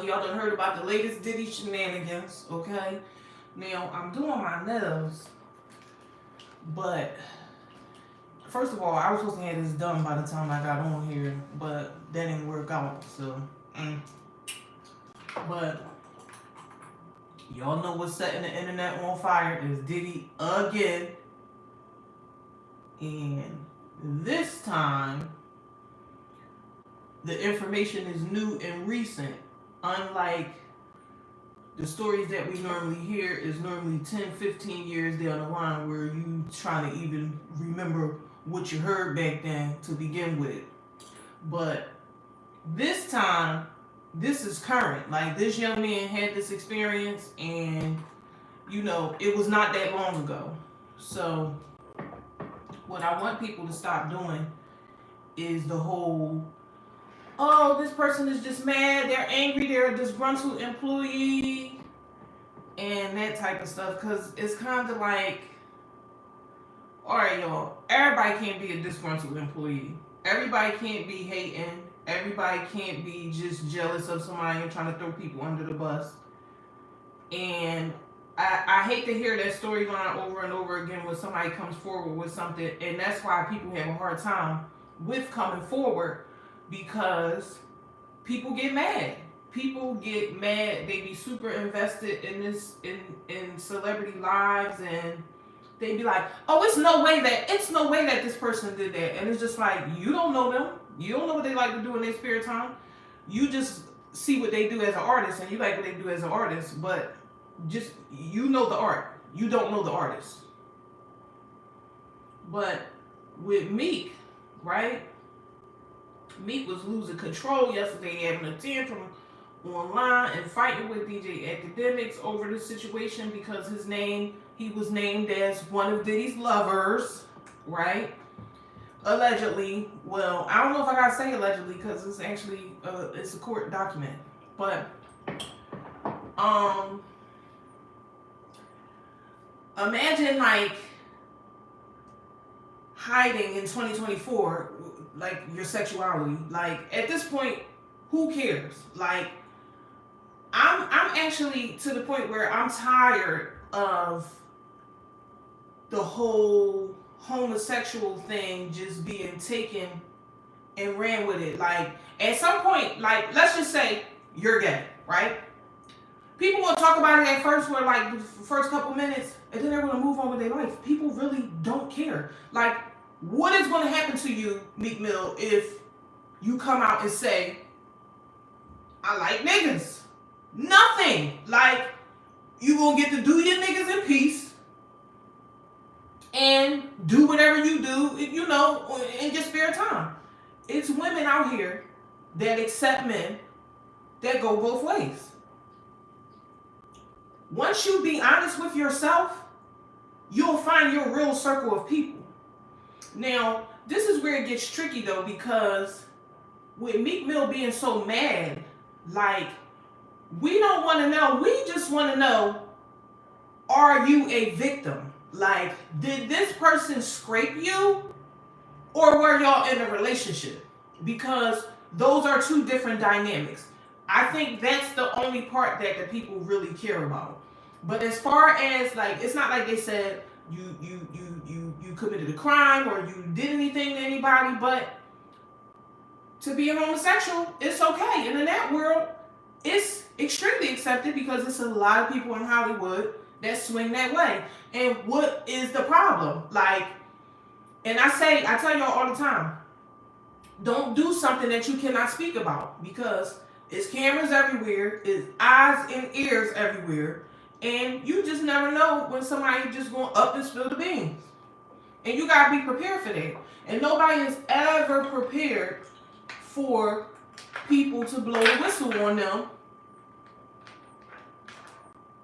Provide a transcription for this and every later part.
y'all done heard about the latest Diddy shenanigans, okay? Now, I'm doing my nails, but first of all, I was supposed to have this done by the time I got on here, but that didn't work out, so, But, y'all know what's setting the internet on fire is Diddy again. And this time, the information is new and recent. Unlike the stories that we normally hear is normally 10, 15 years down the line where you trying to even remember what you heard back then to begin with. But this time, this is current. Like, this young man had this experience and, you know, it was not that long ago. So, what I want people to stop doing is the whole, oh, this person is just mad, they're angry, they're a disgruntled employee, and that type of stuff. Because it's kind of like, all right, y'all, everybody can't be a disgruntled employee. Everybody can't be hating. Everybody can't be just jealous of somebody and trying to throw people under the bus. And I hate to hear that storyline over and over again when somebody comes forward with something. And that's why people have a hard time with coming forward, because people get mad. People get mad. They be super invested in this, in celebrity lives, and they be like, oh, it's no way that this person did that. And it's just like, you don't know them. You don't know what they like to do in their spare time. You just see what they do as an artist, and you like what they do as an artist, but just, you know the art. You don't know the artist. But with Meek, right? Meek was losing control yesterday, having a tantrum online and fighting with DJ Academics over the situation because he was named as one of Diddy's lovers, right? Allegedly. Well, I don't know if I gotta say allegedly because it's actually it's a court document. But imagine like hiding in 2024 like your sexuality. Like, at this point, who cares? Like, I'm actually to the point where I'm tired of the whole homosexual thing just being taken and ran with it. Like, at some point, like, let's just say you're gay, right? People will talk about it at first for like the first couple minutes, and then they're going to move on with their life. People really don't care. Like, what is going to happen to you, Meek Mill, if you come out and say, I like niggas? Nothing. Like, you going to get to do your niggas in peace and do whatever you do, you know, in your spare time. It's women out here that accept men that go both ways. Once you be honest with yourself, you'll find your real circle of people. Now, this is where it gets tricky though, because with Meek Mill being so mad, like, we don't want to know. We just want to know, are you a victim? Like, did this person scrape you, or were y'all in a relationship? Because those are two different dynamics. I think that's the only part that the people really care about. But as far as, like, it's not like they said you committed a crime or you did anything to anybody, but to be a homosexual, it's okay. And in that world, it's extremely accepted because it's a lot of people in Hollywood that swing that way. And what is the problem? Like, and I tell y'all all the time, don't do something that you cannot speak about, because it's cameras everywhere, it's eyes and ears everywhere, and you just never know when somebody just going up and spill the beans. And you gotta be prepared for that. And nobody is ever prepared for people to blow the whistle on them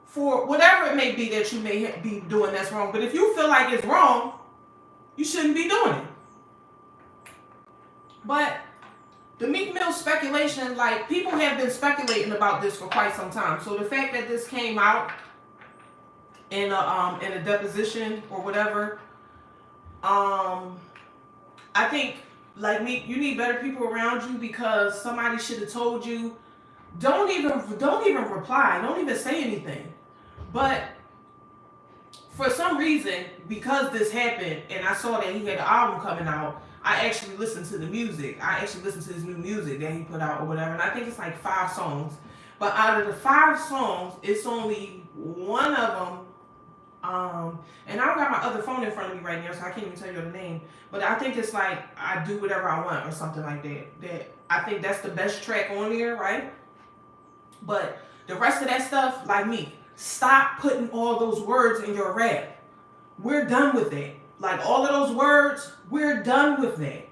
for whatever it may be that you may be doing that's wrong. But if you feel like it's wrong, you shouldn't be doing it. But the Meek Mill speculation, like, people have been speculating about this for quite some time. So the fact that this came out in a deposition or whatever, I think, like, Meek, you need better people around you, because somebody should have told you don't even reply, don't even say anything. But for some reason, because this happened and I saw that he had an album coming out, I actually listened to the music. I actually listened to his new music that he put out or whatever, and I think it's like 5 songs. But out of the 5 songs, it's only one of them. And I don't got my other phone in front of me right now, so I can't even tell you the name. But I think it's like I Do Whatever I Want or something like that. That I think that's the best track on there, right? But the rest of that stuff, like me, stop putting all those words in your rap. We're done with that. Like all of those words, we're done with that.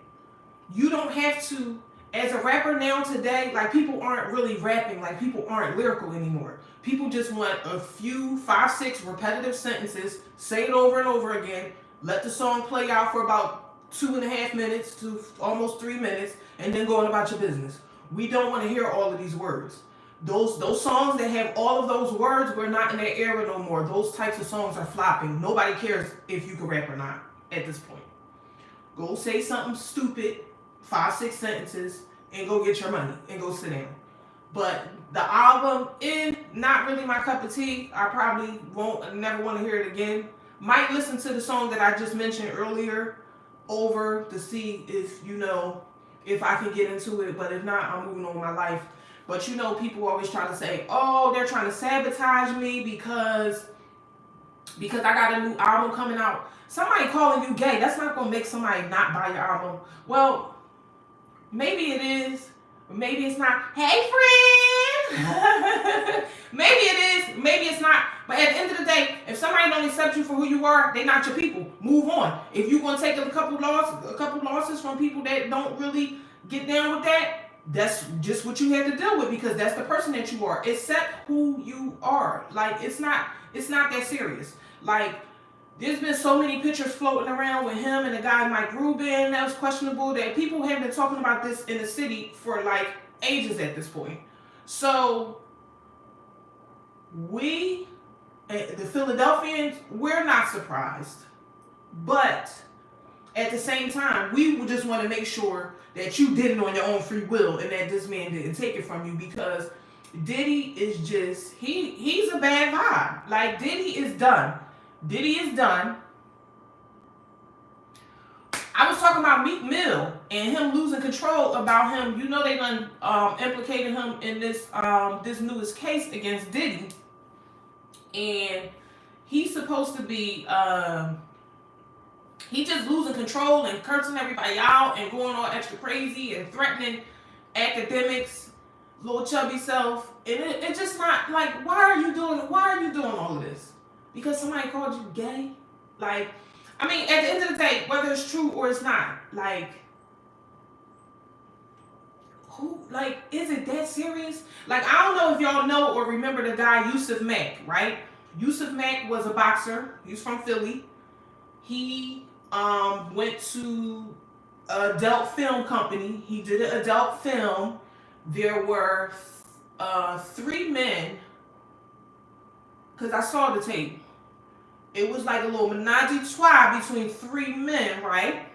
You don't have to, as a rapper now today, like people aren't really rapping, like people aren't lyrical anymore. People just want a few 5, 6 repetitive sentences, say it over and over again, let the song play out for about 2.5 minutes to almost 3 minutes, and then go on about your business. We don't want to hear all of these words. Those songs that have all of those words, we're not in that era no more. Those types of songs are flopping. Nobody cares if you can rap or not at this point. Go say something stupid, 5, 6 sentences, and go get your money and go sit down. But the album is not really my cup of tea. I probably won't, never want to hear it again. Might listen to the song that I just mentioned earlier over to see if, if I can get into it. But if not, I'm moving on with my life. But people always try to say, oh, they're trying to sabotage me because I got a new album coming out. Somebody calling you gay, that's not going to make somebody not buy your album. Well, maybe it is. Maybe it's not. Hey, friend. Maybe it is. Maybe it's not. But at the end of the day, if somebody don't accept you for who you are, they're not your people. Move on. If you're going to take a couple losses from people that don't really get down with that, that's just what you have to deal with because that's the person that you are. Accept who you are. Like, it's not that serious. Like, there's been so many pictures floating around with him and the guy Mike Rubin that was questionable that people have been talking about this in the city for like ages at this point. So we, the Philadelphians, we're not surprised. But at the same time, we would just want to make sure that you did it on your own free will and that this man didn't take it from you because Diddy is just, he's a bad vibe. Like, Diddy is done. Diddy is done. I was talking about Meek Mill and him losing control about him. They done implicated him in this newest case against Diddy. And he's supposed to be, he just losing control and cursing everybody out and going all extra crazy and threatening academics, little chubby self. And it's just not like, why are you doing all of this? Because somebody called you gay? Like, I mean, at the end of the day, whether it's true or it's not, like, is it that serious? Like, I don't know if y'all know or remember the guy Yusuf Mack, right? Yusuf Mack was a boxer. He's from Philly. He went to an adult film company. He did an adult film. There were 3 men, because I saw the tape. It was like a little menage a trois between 3 men, right?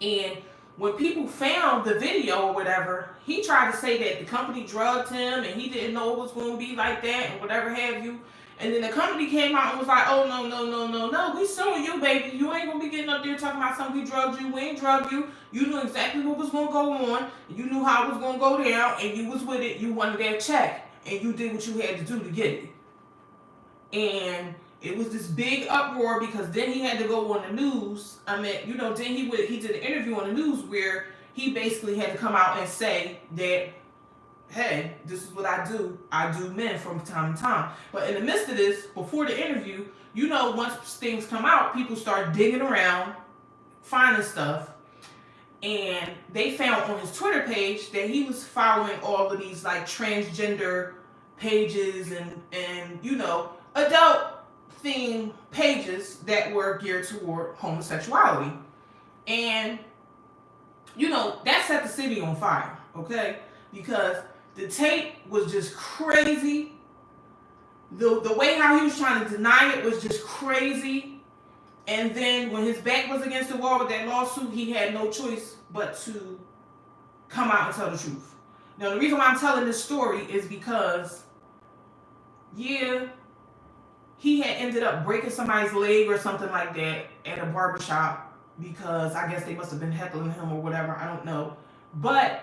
And when people found the video or whatever, he tried to say that the company drugged him and he didn't know it was going to be like that and whatever have you. And then the company came out and was like, oh, no, we suing you, baby. You ain't going to be getting up there talking about something. We drugged you. We ain't drugged you. You knew exactly what was going to go on. You knew how it was going to go down, and you was with it. You wanted that check, and you did what you had to do to get it. And it was this big uproar because then he had to go on the news. I mean, then he did an interview on the news where he basically had to come out and say that, hey, this is what I do. I do men from time to time. But in the midst of this, before the interview, once things come out, people start digging around, finding stuff. And they found on his Twitter page that he was following all of these like transgender pages and adult theme pages that were geared toward homosexuality. And that set the city on fire, okay? Because the tape was just crazy. The way how he was trying to deny it was just crazy. And then when his back was against the wall with that lawsuit, he had no choice but to come out and tell the truth. Now, the reason why I'm telling this story is because, yeah, he had ended up breaking somebody's leg or something like that at a barbershop because I guess they must have been heckling him or whatever. I don't know. But,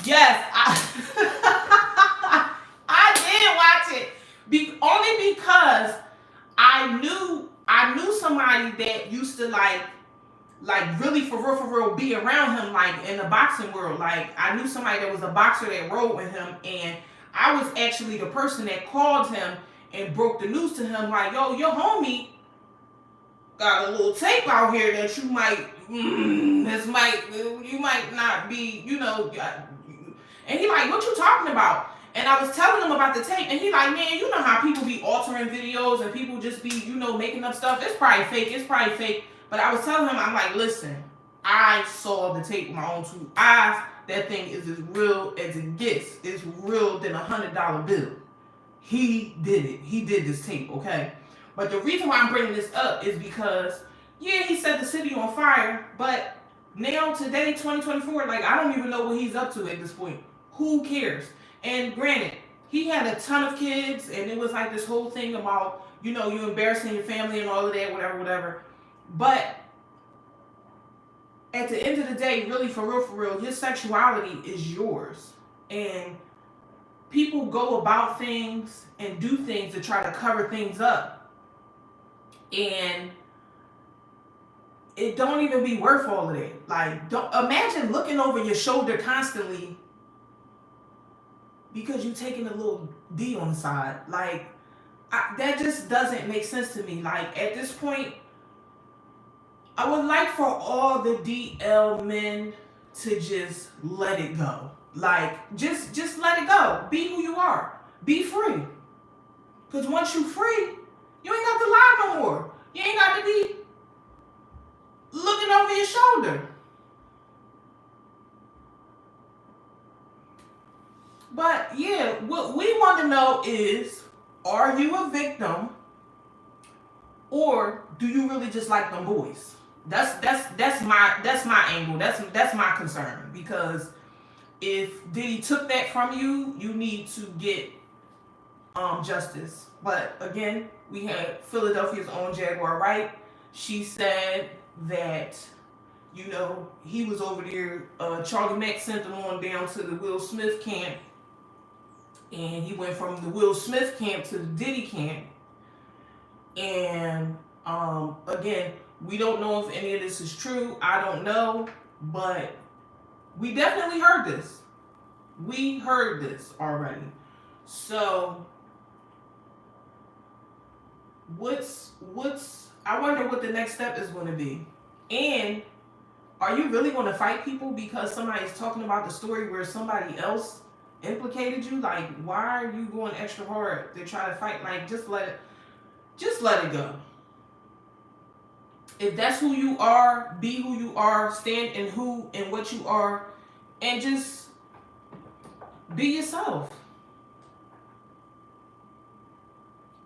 yes, I did watch it. Only because I knew somebody that used to like really for real be around him, like in the boxing world. Like I knew somebody that was a boxer that rode with him, and I was actually the person that called him and broke the news to him, like, yo, your homie got a little tape out here that you might you might not be, you know. And he like, what you talking about? And I was telling him about the tape, and he like, man, you know how people be altering videos and people just be, you know, making up stuff. It's probably fake. But I was telling him, I'm like, listen, I saw the tape with my own two eyes. That thing is as real as it gets. It's real than $100 bill. He did it. He did this tape, okay? But the reason why I'm bringing this up is because, yeah, he set the city on fire, but now, today, 2024, like, I don't even know what he's up to at this point. Who cares? And granted, he had a ton of kids, and it was like this whole thing about, you know, you embarrassing your family and all of that, whatever. But at the end of the day, really, for real, your sexuality is yours. And people go about things and do things to try to cover things up. And it don't even be worth all of that. Like, don't imagine looking over your shoulder constantly because you taking a little D on the side. Like, that just doesn't make sense to me. Like, at this point, I would like for all the DL men to just let it go. Like, just let it go. Be who you are. Be free. Because once you free, you ain't got to lie no more. You ain't got to be looking over your shoulder. But yeah, what we want to know is, are you a victim, or do you really just like them boys? That's my angle. That's my concern. Because if Diddy took that from you, you need to get justice. But again, we had Philadelphia's own Jaguar Wright. She said that, you know, he was over there, Charlie Mack sent him on down to the Will Smith camp, and he went from the Will Smith camp to the Diddy camp. And again, we don't know if any of this is true. I don't know, but we definitely heard this. We heard this already. So I wonder what the next step is going to be. And are you really going to fight people because somebody's talking about the story where somebody else implicated you? Like, why are you going extra hard to try to fight? Like, just let it go. If that's who you are, be who you are, stand in who and what you are, and just be yourself.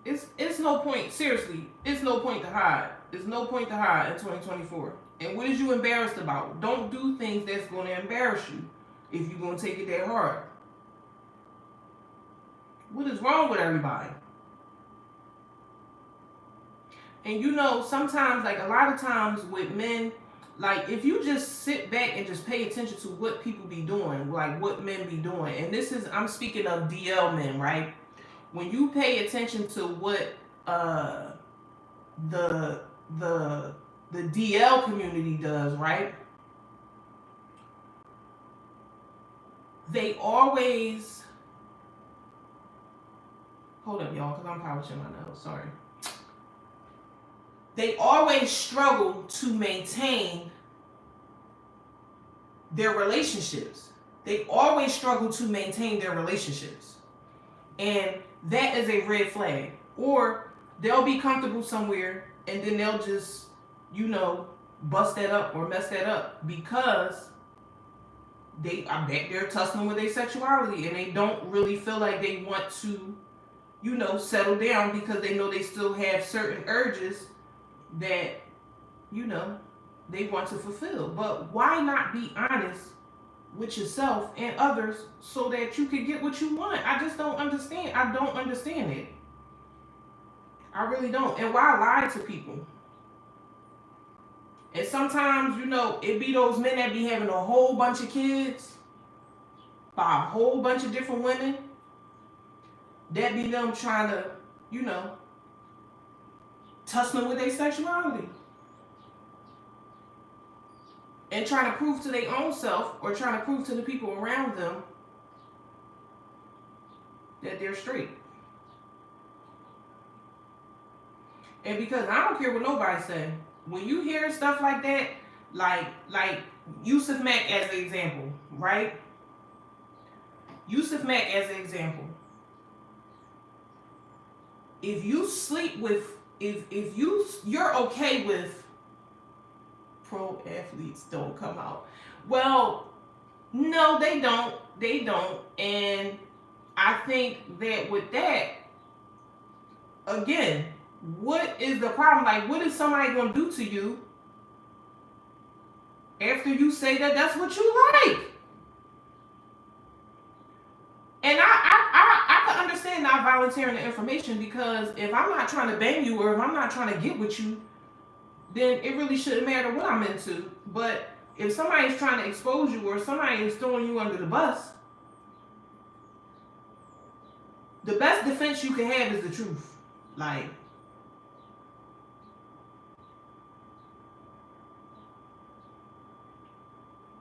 It's no point, seriously, it's no point to hide. There's no point to hide in 2024. And what is you embarrassed about? Don't do things that's going to embarrass you if you're going to take it that hard. What is wrong with everybody? And you know, sometimes, like a lot of times with men, like if you just sit back and just pay attention to what people be doing, like what men be doing, and this is, I'm speaking of DL men, right? When you pay attention to what the DL community does, right? They always, hold up y'all, because I'm polishing my nails, sorry. They always struggle to maintain their relationships. They always struggle to maintain their relationships. And that is a red flag. Or they'll be comfortable somewhere and then they'll just, you know, bust that up or mess that up because I bet they're tussling with their sexuality and they don't really feel like they want to, you know, settle down because they know they still have certain urges that, you know, they want to fulfill. But why not be honest with yourself and others so that you can get what you want. I just don't understand. I don't understand it. I really don't. And why lie to people? And sometimes, it be those men that be having a whole bunch of kids by a whole bunch of different women. That be them trying to, tussling with their sexuality. And trying to prove to their own self or trying to prove to the people around them that they're straight. And because I don't care what nobody say, when you hear stuff like that, like Yusuf Mack as an example, right? Yusuf Mack as an example. If you sleep with, if you're okay with pro athletes don't come out. Well, no, they don't. They don't. And I think that with that, again, what is the problem? Like, what is somebody going to do to you after you say that that's what you like? And I can understand not volunteering the information, because if I'm not trying to bang you or if I'm not trying to get with you, then it really shouldn't matter what I'm into. But if somebody's trying to expose you or somebody is throwing you under the bus, the best defense you can have is the truth. Like,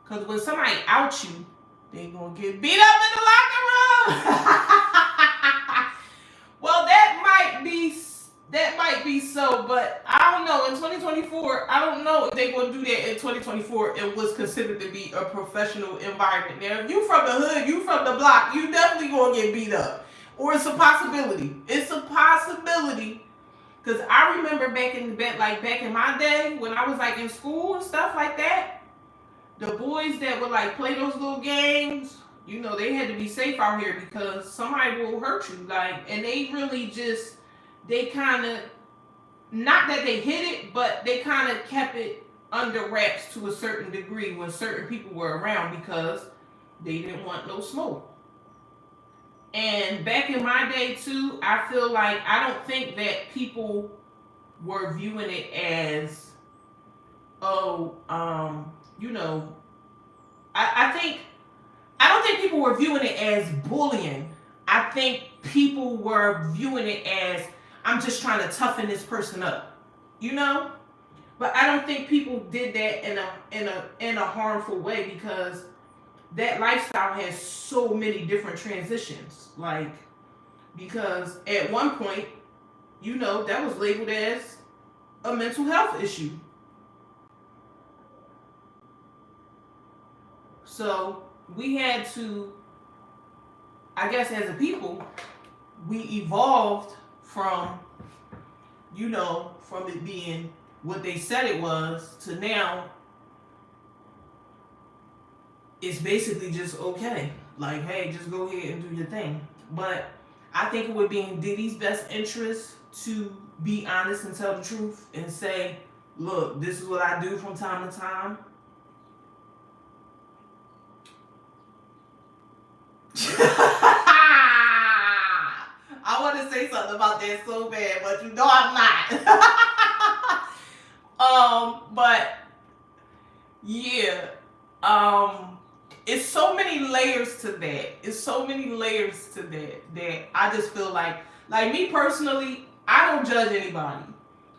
because when somebody outs you, they gonna get beat up in the locker room. Well, that might be so, but I don't know. In 2024, I don't know if they're gonna do that in 2024. It was considered to be a professional environment. Now, if you from the hood, you from the block, you definitely gonna get beat up, or it's a possibility. It's a possibility. Because I remember back in my day when I was like in school and stuff like that, the boys that would like play those little games, they had to be safe out here because somebody will hurt you. Like, and they really just, they kind of, not that they hid it, but they kind of kept it under wraps to a certain degree when certain people were around, because they didn't want no smoke. And back in my day too, I feel like I don't think that people were viewing it as, I don't think people were viewing it as bullying. I think people were viewing it as, I'm just trying to toughen this person up, But I don't think people did that in a harmful way, because that lifestyle has so many different transitions. Like, because at one point, that was labeled as a mental health issue. So we had to, I guess as a people, we evolved from, from it being what they said it was to now it's basically just okay. Like, hey, just go ahead and do your thing. But I think it would be in Diddy's best interest to be honest and tell the truth and say, look, this is what I do from time to time. I want to say something about that so bad, but I'm not. But yeah, it's so many layers to that. That I just feel like me personally, I don't judge anybody.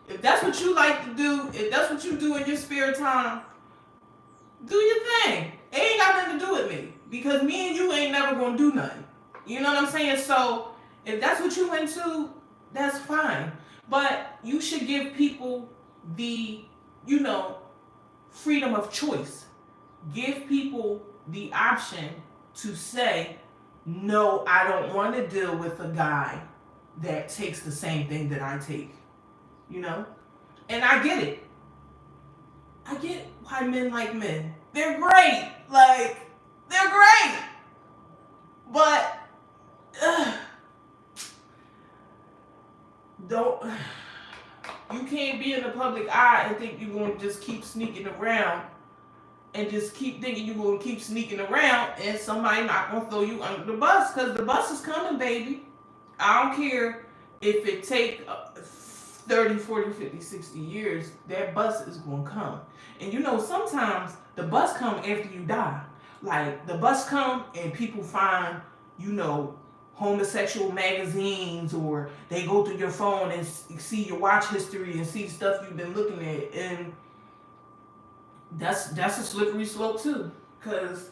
If that's what you like to do, if that's what you do in your spare time, do your thing. It ain't got nothing to do with me, because me and you ain't never gonna do nothing. You know what I'm saying? So if that's what you into, that's fine. But you should give people the, freedom of choice. Give people the option to say, no, I don't want to deal with a guy that takes the same thing that I take. And I get it. I get why men like men. They're great. Like, they're great. But, you can't be in the public eye and think you're going to just keep sneaking around and just keep thinking you're going to keep sneaking around and somebody not going to throw you under the bus, because the bus is coming, baby. I don't care if it take 30, 40, 50, 60 years, that bus is going to come. And you know, sometimes the bus come after you die. Like, the bus come and people find, you know, homosexual magazines, or they go through your phone and see your watch history and see stuff you've been looking at, and that's a slippery slope too, because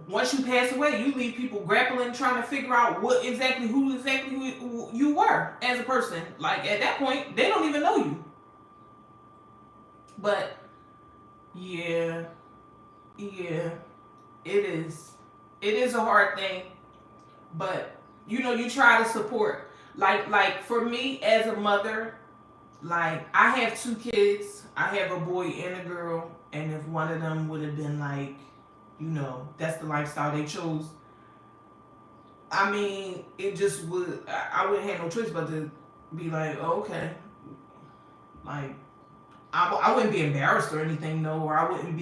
once you pass away, you leave people grappling, trying to figure out who exactly you were as a person. Like, at that point, they don't even know you. But yeah, it is a hard thing. But you know, you try to support. Like for me as a mother, like, I have 2 kids. I have a boy and a girl. And if one of them would have been like, you know, that's the lifestyle they chose, I mean, it just would, I wouldn't have no choice but to be like, oh, okay. Like, I wouldn't be embarrassed or anything, no, or I wouldn't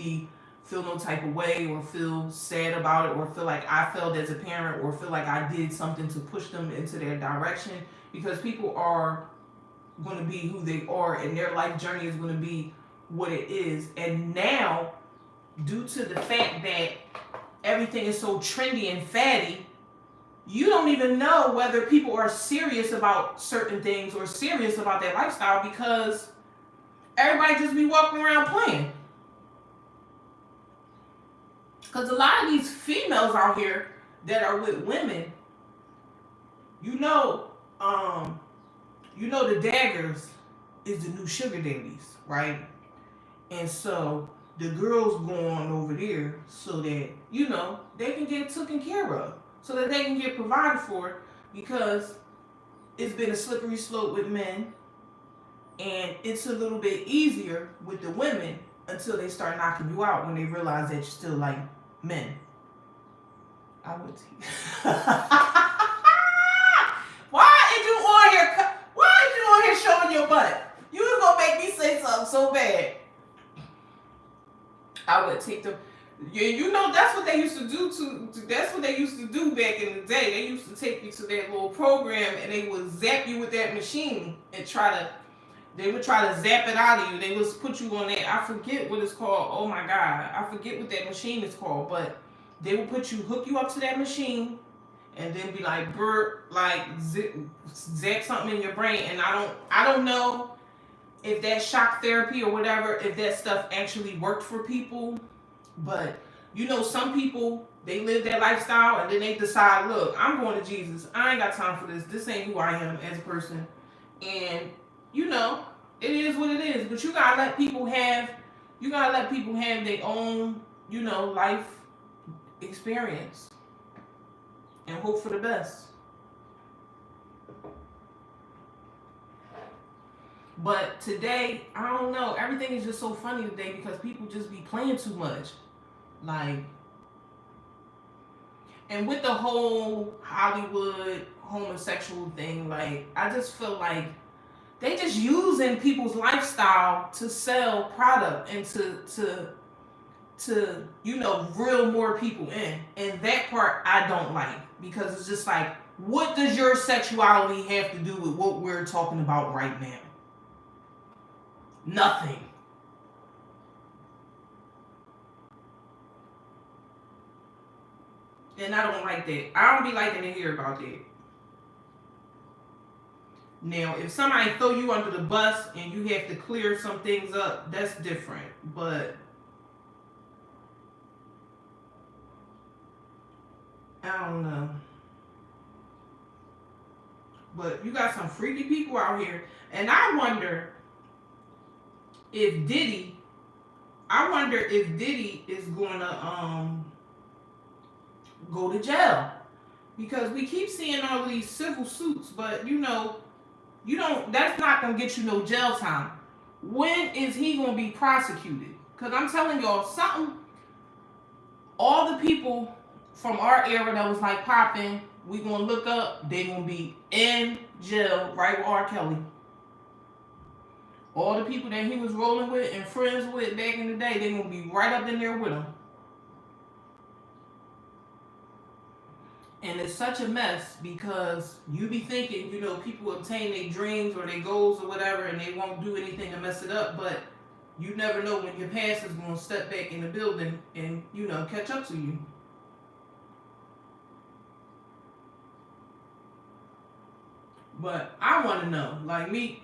feel no type of way, or feel sad about it, or feel like I failed as a parent, or feel like I did something to push them into their direction, because people are going to be who they are, and their life journey is going to be what it is. And now, due to the fact that everything is so trendy and fatty, you don't even know whether people are serious about certain things or serious about their lifestyle, because everybody just be walking around playing. Because a lot of these females out here that are with women, you know the daggers is the new sugar daddies, right? And so the girls go on over there so that, you know, they can get taken care of, so that they can get provided for, because it's been a slippery slope with men, and it's a little bit easier with the women until they start knocking you out, when they realize that you're still like men. I would take. Why is you on here showing your butt? You was gonna make me say something so bad. I would take them. Yeah, you know, that's what they used to do that's what they used to do back in the day. They used to take you to that little program, and they would zap you with that machine and they would try to zap it out of you. They would put you on that, I forget what it's called. Oh my God, I forget what that machine is called, but they would hook you up to that machine, and then be like, zap something in your brain. And I don't know if that shock therapy or whatever, if that stuff actually worked for people. But, you know, some people, they live that lifestyle, and then they decide, look, I'm going to Jesus. I ain't got time for this. This ain't who I am as a person. And, you know, it is what it is. But you gotta let people have their own, you know, life experience, and hope for the best. But today, I don't know, everything is just so funny today, because people just be playing too much. Like, and with the whole Hollywood homosexual thing, like, I just feel like they just using people's lifestyle to sell product, and to you know, reel more people in. And that part I don't like, because it's just like, what does your sexuality have to do with what we're talking about right now? Nothing. And I don't like that. I don't be liking to hear about that. Now, if somebody throw you under the bus and you have to clear some things up, that's different. But I don't know. But you got some freaky people out here. And I wonder if Diddy is gonna go to jail, because we keep seeing all these civil suits, but that's not gonna get you no jail time. When is he gonna be prosecuted? Because I'm telling y'all something, all the people from our era that was like popping, we gonna look up, they gonna be in jail right with R. Kelly. All the people that he was rolling with and friends with back in the day, they're going to be right up in there with him. And it's such a mess because you be thinking, you know, people obtain their dreams or their goals or whatever and they won't do anything to mess it up, but you never know when your past is going to step back in the building and, you know, catch up to you. But I want to know, like me,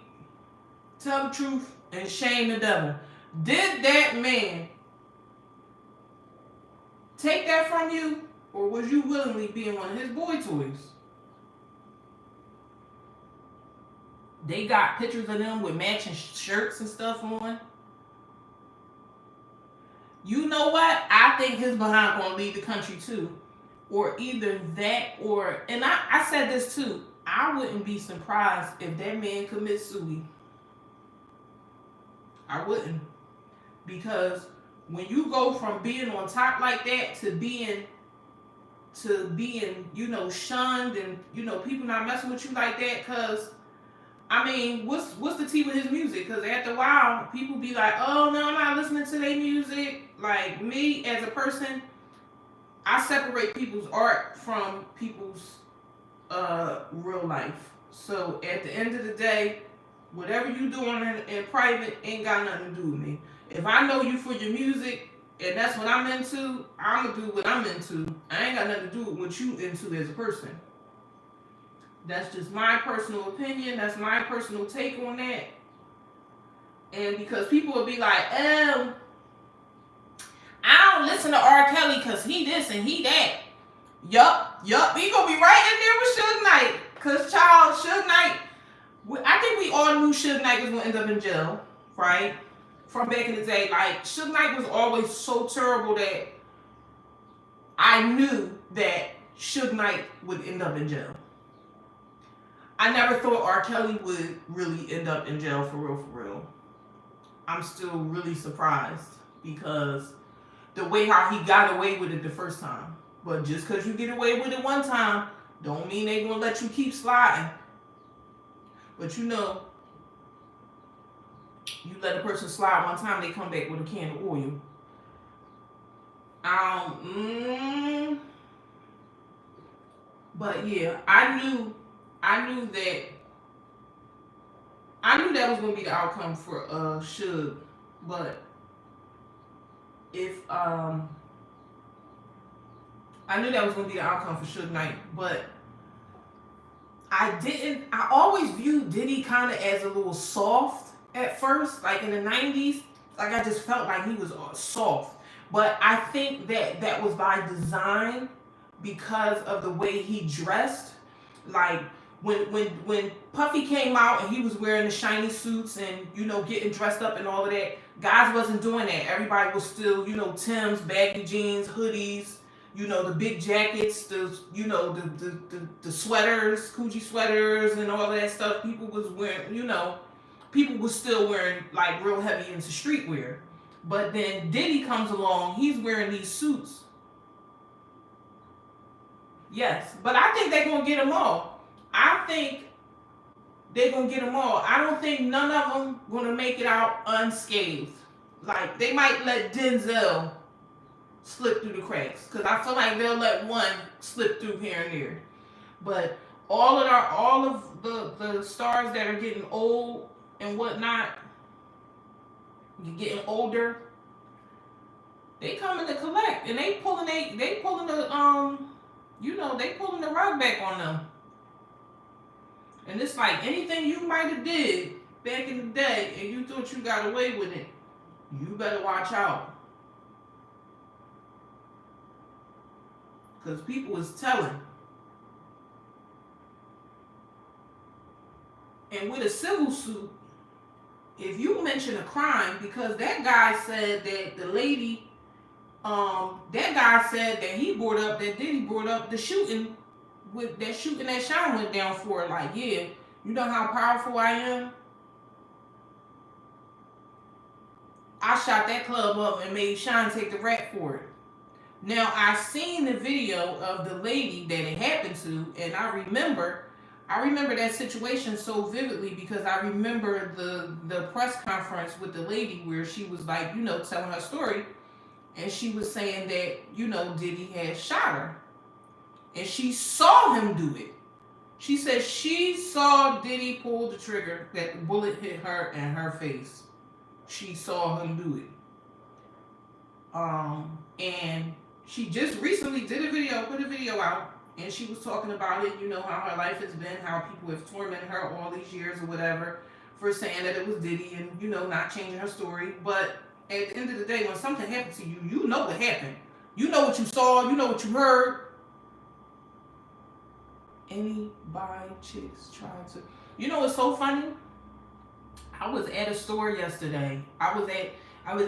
tell the truth and shame the devil. Did that man take that from you? Or was you willingly being one of his boy toys? They got pictures of them with matching shirts and stuff on. You know what? I think his behind gonna leave the country too. Or either that or, and I said this too, I wouldn't be surprised if that man commits suicide. I wouldn't. Because when you go from being on top like that to being, you know, shunned and, you know, people not messing with you like that, because, I mean, what's the tea with his music? Because after a while, people be like, oh, no, I'm not listening to their music. Like, me, as a person, I separate people's art from people's real life. So, at the end of the day, whatever you doing in private ain't got nothing to do with me. If I know you for your music, and that's what I'm into, I'm going to do what I'm into. I ain't got nothing to do with what you into as a person. That's just my personal opinion. That's my personal take on that. And because people will be like, I don't listen to R. Kelly because he this and he that. Yup. He going to be right in there with Suge Knight. Because, child, Suge Knight, I think we all knew Suge Knight was going to end up in jail, right? From back in the day, like, Suge Knight was always so terrible that I knew that Suge Knight would end up in jail. I never thought R. Kelly would really end up in jail for real. I'm still really surprised because the way how he got away with it the first time. But just because you get away with it one time, don't mean they're going to let you keep sliding. But you know, you let a person slide one time, they come back with a can of oil. But yeah, I knew that was gonna be the outcome for Suge. But if I knew that was gonna be the outcome for Suge Knight, but I always viewed Diddy kind of as a little soft at first, like in the 90s. Like, I just felt like he was soft. But I think that was by design because of the way he dressed. Like, when Puffy came out and he was wearing the shiny suits and, you know, getting dressed up and all of that, guys wasn't doing that. Everybody was still, you know, Tim's, baggy jeans, hoodies, you know, the big jackets, the sweaters, Coogi sweaters and all of that stuff. People was wearing, you know, people was still wearing, like, real heavy into streetwear. But then Diddy comes along, he's wearing these suits. Yes, but I think they're going to get them all. I think they're going to get them all. I don't think none of them going to make it out unscathed. Like, they might let Denzel slip through the cracks, because I feel like they'll let one slip through here and there. But all of the stars that are getting old and whatnot, you're getting older, they coming to collect, and they pulling the rug back on them. And it's like, anything you might have did back in the day and you thought you got away with it, you better watch out. Because people is telling. And with a civil suit, if you mention a crime, because that guy said that the lady, that guy said that Diddy brought up the shooting, that Sean went down for. Like, yeah, you know how powerful I am? I shot that club up and made Sean take the rap for it. Now, I seen the video of the lady that it happened to, and I I remember that situation so vividly because I remember the press conference with the lady where she was like, telling her story, and she was saying that, Diddy had shot her. And she saw him do it. She said she saw Diddy pull the trigger, that the bullet hit her in her face. She saw him do it. And she just recently put a video out, and she was talking about it, how her life has been, how people have tormented her all these years or whatever for saying that it was Diddy and, not changing her story. But at the end of the day, when something happens to you, you know what happened. You know what you saw, you know what you heard. Any bi chicks trying to... what's so funny? I was at a store yesterday. I was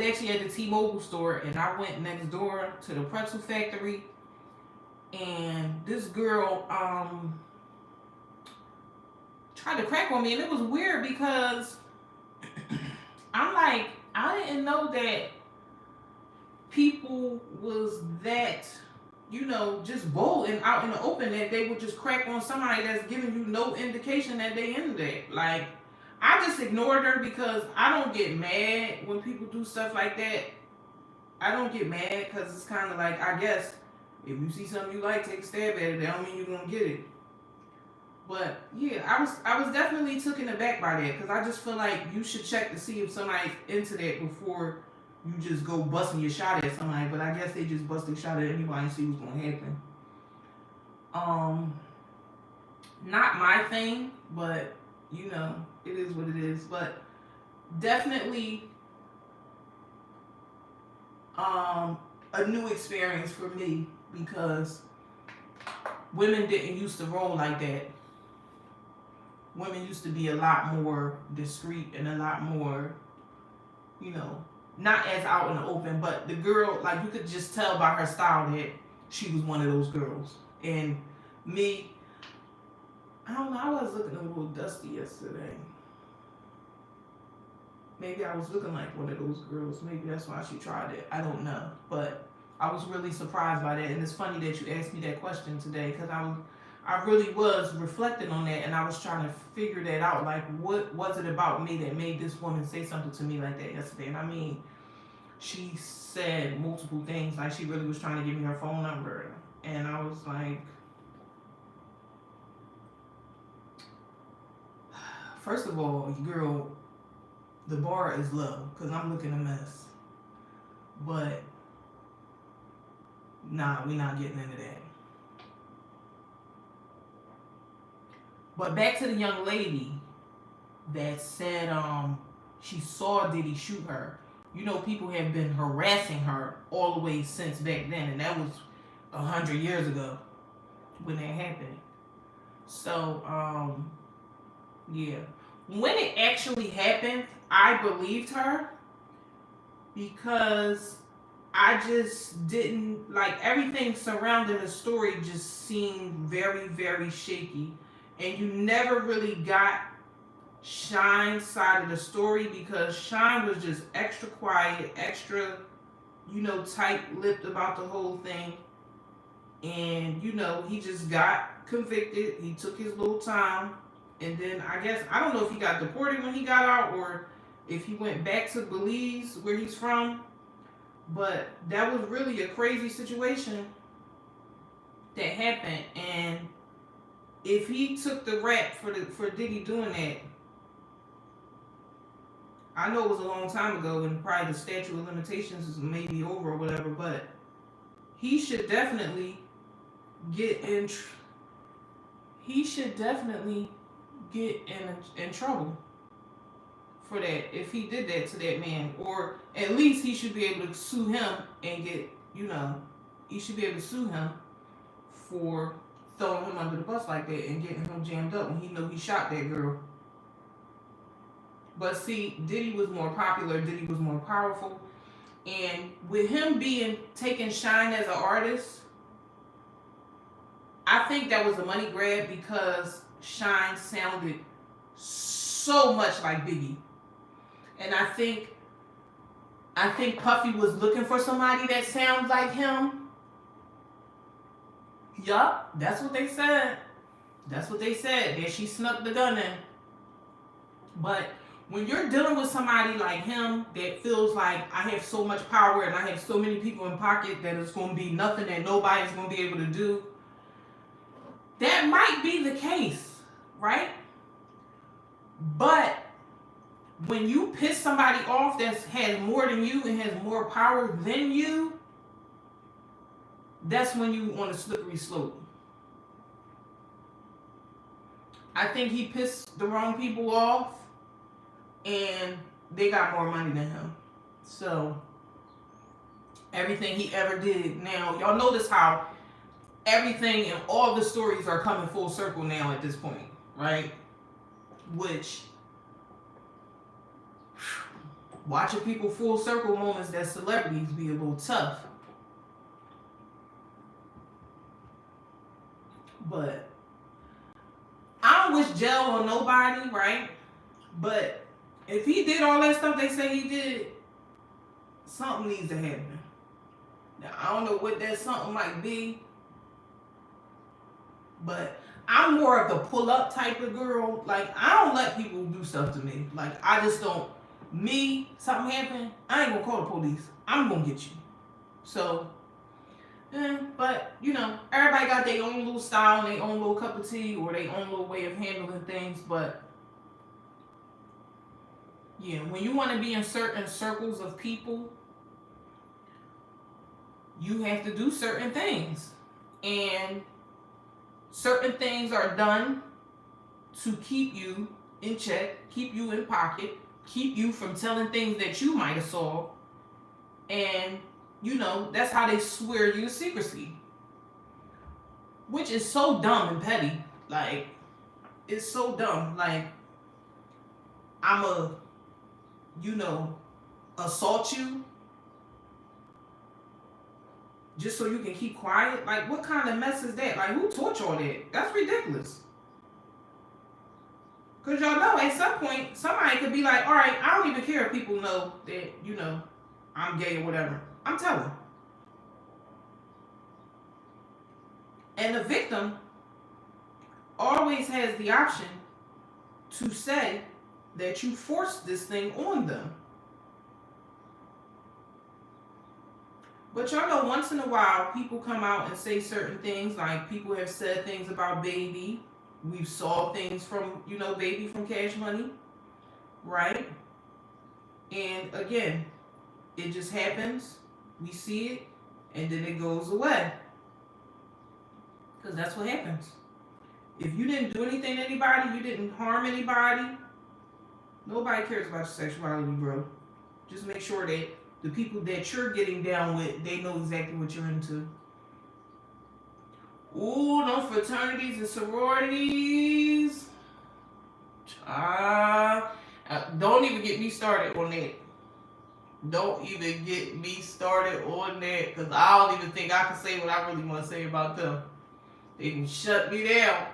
actually at the T-Mobile store, and I went next door to the pretzel factory, and this girl tried to crack on me, and it was weird because I'm like, I didn't know that people was that, just bold and out in the open, that they would just crack on somebody that's giving you no indication that they into that. Like, I just ignored her because I don't get mad when people do stuff like that. I don't get mad because it's kind of like, I guess, if you see something you like, take a stab at it. That don't mean you're going to get it. But, yeah, I was definitely taken aback by that because I just feel like you should check to see if somebody's into that before you just go busting your shot at somebody. But I guess they just bust their shot at anybody and see what's going to happen. Not my thing, but, it is what it is. But definitely a new experience for me because women didn't used to roll like that. Women used to be a lot more discreet and a lot more, not as out in the open, but the girl, like, you could just tell by her style that she was one of those girls. And me, I don't know, I was looking a little dusty yesterday. Maybe I was looking like one of those girls. Maybe that's why she tried it. I don't know. But I was really surprised by that. And it's funny that you asked me that question today because I really was reflecting on that, and I was trying to figure that out. Like, what was it about me that made this woman say something to me like that yesterday? And I mean, she said multiple things. Like, she really was trying to give me her phone number. And I was like, first of all, girl, the bar is low because I'm looking a mess. But, nah, we're not getting into that. But back to the young lady that said she saw Diddy shoot her. People have been harassing her all the way since back then, and that was 100 years ago when that happened. So, yeah. When it actually happened, I believed her because I just didn't, like, everything surrounding the story just seemed very, very shaky. And you never really got Shine's side of the story because Shine was just extra quiet, extra, tight-lipped about the whole thing. And, he just got convicted. He took his little time. And then I don't know if he got deported when he got out or if he went back to Belize where he's from. But that was really a crazy situation that happened. And if he took the rap for Diddy doing that, I know it was a long time ago and probably the statute of limitations is maybe over or whatever, but he should definitely get in trouble for that if he did that to that man, or at least he should be able to sue him and get, he should be able to sue him for throwing him under the bus like that and getting him jammed up when he knew he shot that girl. But see, Diddy was more popular, Diddy was more powerful, and with him taking Shine as an artist, I think that was a money grab because Shine sounded so much like Biggie. And I think Puffy was looking for somebody that sounds like him. Yup, that's what they said. That's what they said, that she snuck the gun in. But when you're dealing with somebody like him that feels like I have so much power and I have so many people in pocket that it's going to be nothing that nobody's going to be able to do, that might be the case, right? But when you piss somebody off that has more than you and has more power than you, that's when you on a slippery slope. I think he pissed the wrong people off and they got more money than him. So everything he ever did, now y'all notice how everything and all the stories are coming full circle now at this point, right? Which, watching people full circle moments that celebrities be a little tough. But I don't wish jail on nobody, right? But if he did all that stuff they say he did, something needs to happen. Now, I don't know what that something might be, but I'm more of the pull-up type of girl. Like, I don't let people do stuff to me. Like, I just don't. Me, something happen, I ain't gonna call the police. I'm gonna get you. So, but, you know, everybody got their own little style and their own little cup of tea or their own little way of handling things. But, yeah, when you want to be in certain circles of people, you have to do certain things. And certain things are done to keep you in check, keep you in pocket, keep you from telling things that you might have saw. And, you know, that's how they swear you to secrecy. Which is so dumb and petty. Like, it's so dumb. Like, I'ma, you know, assault you just so you can keep quiet? Like, what kind of mess is that? Like, who taught y'all that? That's ridiculous. Because y'all know at some point, somebody could be like, all right, I don't even care if people know that, you know, I'm gay or whatever. I'm telling. And the victim always has the option to say that you forced this thing on them. But y'all know once in a while, people come out and say certain things. Like, people have said things about Baby. We've saw things from, you know, Baby from Cash Money, right? And again, it just happens. We see it, and then it goes away. Because that's what happens. If you didn't do anything to anybody, you didn't harm anybody, nobody cares about your sexuality, bro. Just make sure that the people that you're getting down with, they know exactly what you're into. Ooh, no fraternities and sororities. Don't even get me started on that. Don't even get me started on that, because I don't even think I can say what I really want to say about them. They can shut me down.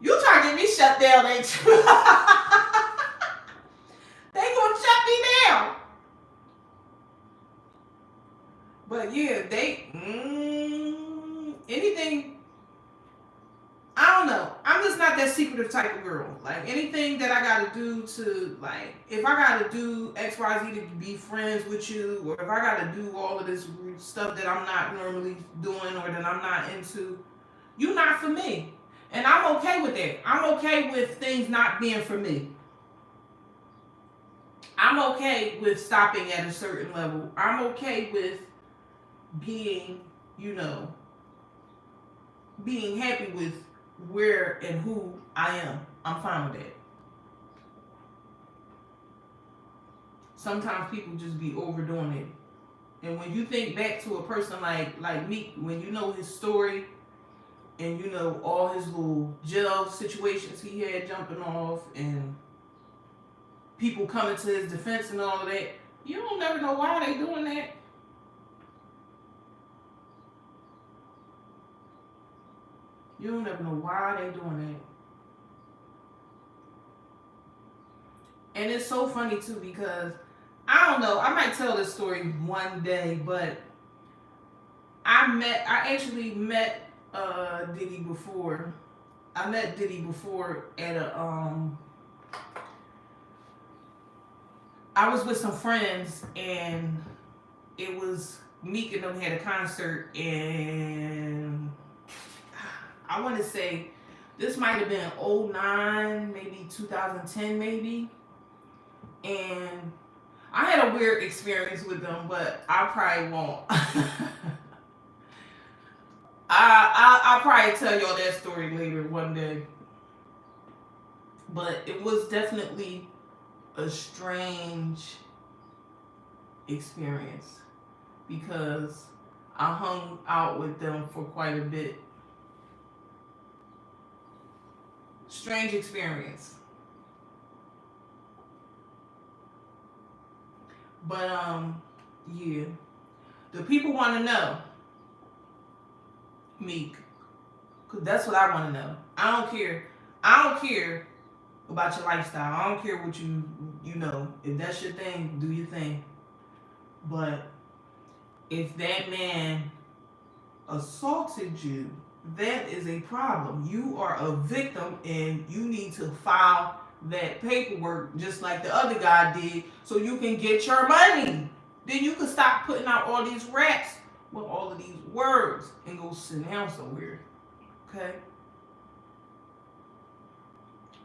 You trying to get me shut down, ain't you? They gonna shut me down. But yeah, anything, I don't know. I'm just not that secretive type of girl. Like, anything that I gotta do to, like, if I gotta do X, Y, Z to be friends with you, or if I gotta do all of this stuff that I'm not normally doing or that I'm not into, you're not for me. And I'm okay with that. I'm okay with things not being for me. I'm okay with stopping at a certain level. I'm okay with being, you know, being happy with where and who I am. I'm fine with that. Sometimes people just be overdoing it. And when you think back to a person like Meek, when you know his story and you know all his little jail situations he had jumping off and people coming to his defense and all of that, you don't never know why they doing that. You don't ever know why they doing that. And it's so funny too, because I don't know, I might tell this story one day, but I actually met Diddy before I met Diddy before at a I was with some friends, and it was Meek and them had a concert, and I want to say this might have been 09, maybe 2010, maybe. And I had a weird experience with them, but I probably won't. I'll probably tell y'all that story later one day. But it was definitely a strange experience because I hung out with them for quite a bit. Strange experience. But yeah. The people want to know, Meek, cause that's what I want to know. I don't care. I don't care about your lifestyle. I don't care what you know. If that's your thing, do your thing. But if that man assaulted you, that is a problem. You are a victim, and you need to file that paperwork just like the other guy did, so you can get your money. Then you can stop putting out all these raps with all of these words and go sit down somewhere. Okay?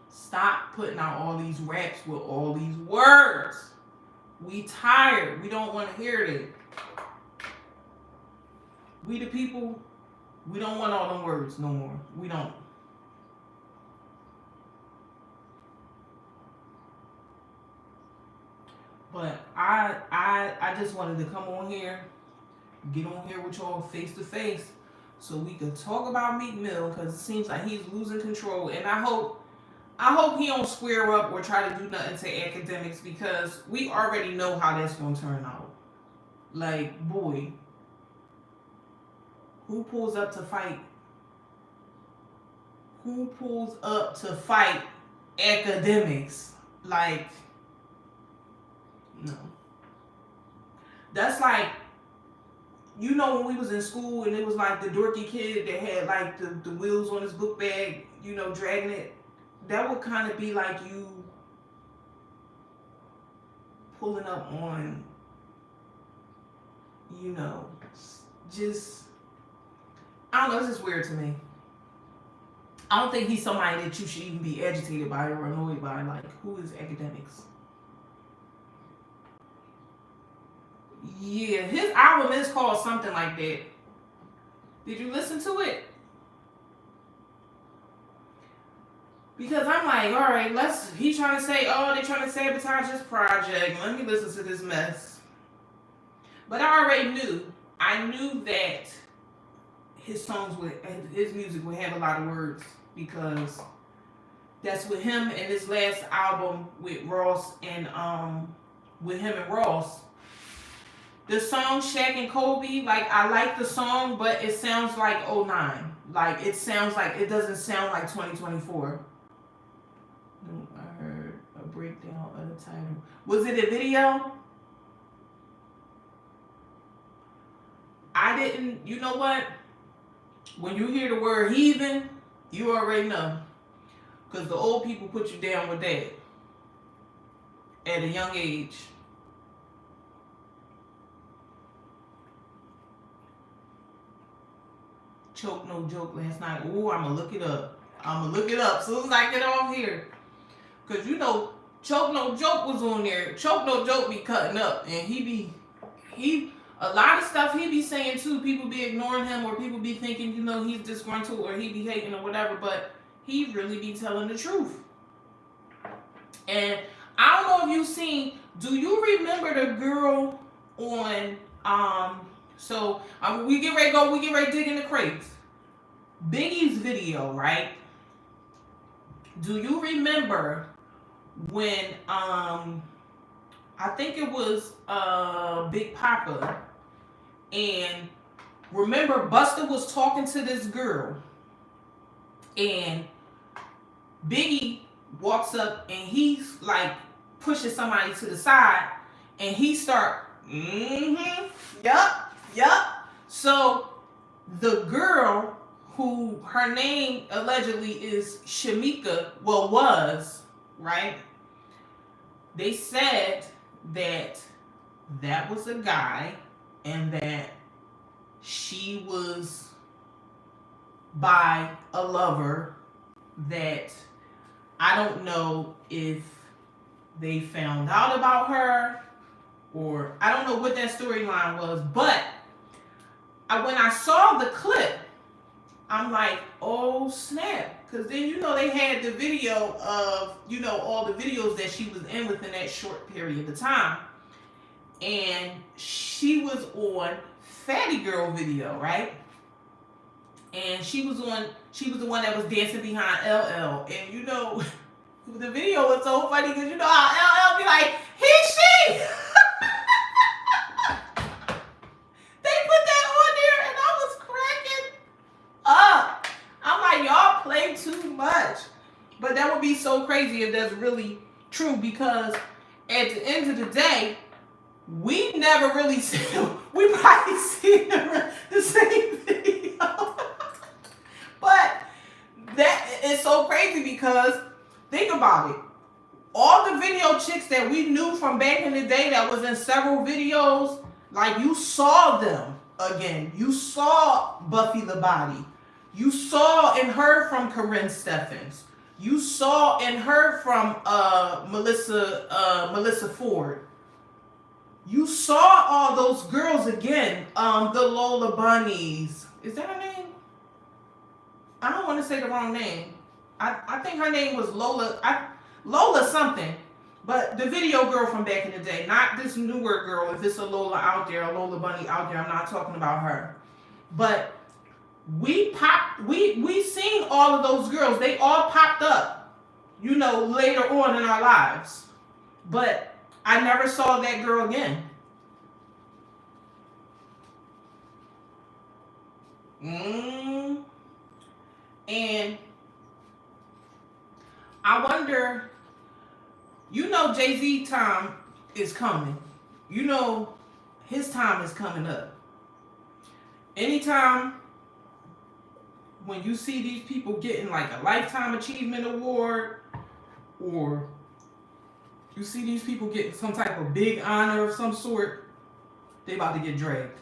Stop putting out all these raps with all these words. We tired. We don't want to hear it. We the people, we don't want all them words no more. We don't. But I just wanted to come on here, get on here with y'all face to face, so we could talk about Meek Mill, because it seems like he's losing control, and I hope he don't square up or try to do nothing to academics, because we already know how that's gonna turn out. Like, boy, who pulls up to fight? Who pulls up to fight academics? Like, no. That's like, you know, when we was in school and it was like the dorky kid that had like the wheels on his book bag, you know, dragging it. That would kind of be like you pulling up on, you know, just, I don't know, it's just weird to me. I don't think he's somebody that you should even be agitated by or annoyed by. Like, who is academics? Yeah, his album is called something like that. Did you listen to it? Because I'm like, all right, he's trying to say, oh, they're trying to sabotage his project. Let me listen to this mess. But I already knew. I knew that his music would have a lot of words, because that's with him and his last album with Ross and with him and Ross. The song Shaq and Kobe, like, I like the song, but it sounds like 09. Like, it doesn't sound like 2024. I heard a breakdown of the title. Was it a video? I didn't, you know what? When you hear the word heathen, you already know. Because the old people put you down with that at a young age. Choke no joke last night. Oh, I'm going to look it up. As soon as I get off here. Because, you know, Choke no joke was on there. Choke no joke be cutting up. And a lot of stuff he be saying too, people be ignoring him, or people be thinking, you know, he's disgruntled or he be hating or whatever, but he really be telling the truth. And I don't know if you've seen, do you remember the girl on, we get ready to dig in the crates. Biggie's video, right? Do you remember when, I think it was Big Papa, and remember Busta was talking to this girl, and Biggie walks up and he's like pushes somebody to the side, and he start, yup. So the girl who her name allegedly is Shamika, well, was, right? They said that that was a guy and that she was by a lover that I don't know if they found out about her or I don't know what that storyline was, but when I saw the clip, I'm like, oh snap. Because then, they had the video of, all the videos that she was in within that short period of time. And she was on Fatty Girl video, right? And she was the one that was dancing behind LL. And the video was so funny because how LL be like, he, she. They put that on there and I was cracking up. I'm like, y'all play too much. But that would be so crazy if that's really true, because at the end of the day, we never really see them. We probably see the same video. But that is so crazy because think about it. All the video chicks that we knew from back in the day that was in several videos, like you saw them again. You saw Buffy the Body. You saw and heard from Corinne Steffens. You saw and heard from Melissa Ford. You saw all those girls again. The Lola Bunnies. Is that her name? I don't want to say the wrong name. I think her name was Lola. Lola something. But the video girl from back in the day. Not this newer girl. If it's a Lola out there, a Lola Bunny out there, I'm not talking about her. But we seen all of those girls. They all popped up, later on in our lives. But I never saw that girl again. And I wonder, Jay-Z time is coming. His time is coming up. Anytime when you see these people getting like a Lifetime Achievement Award, or you see these people getting some type of big honor of some sort, they about to get dragged.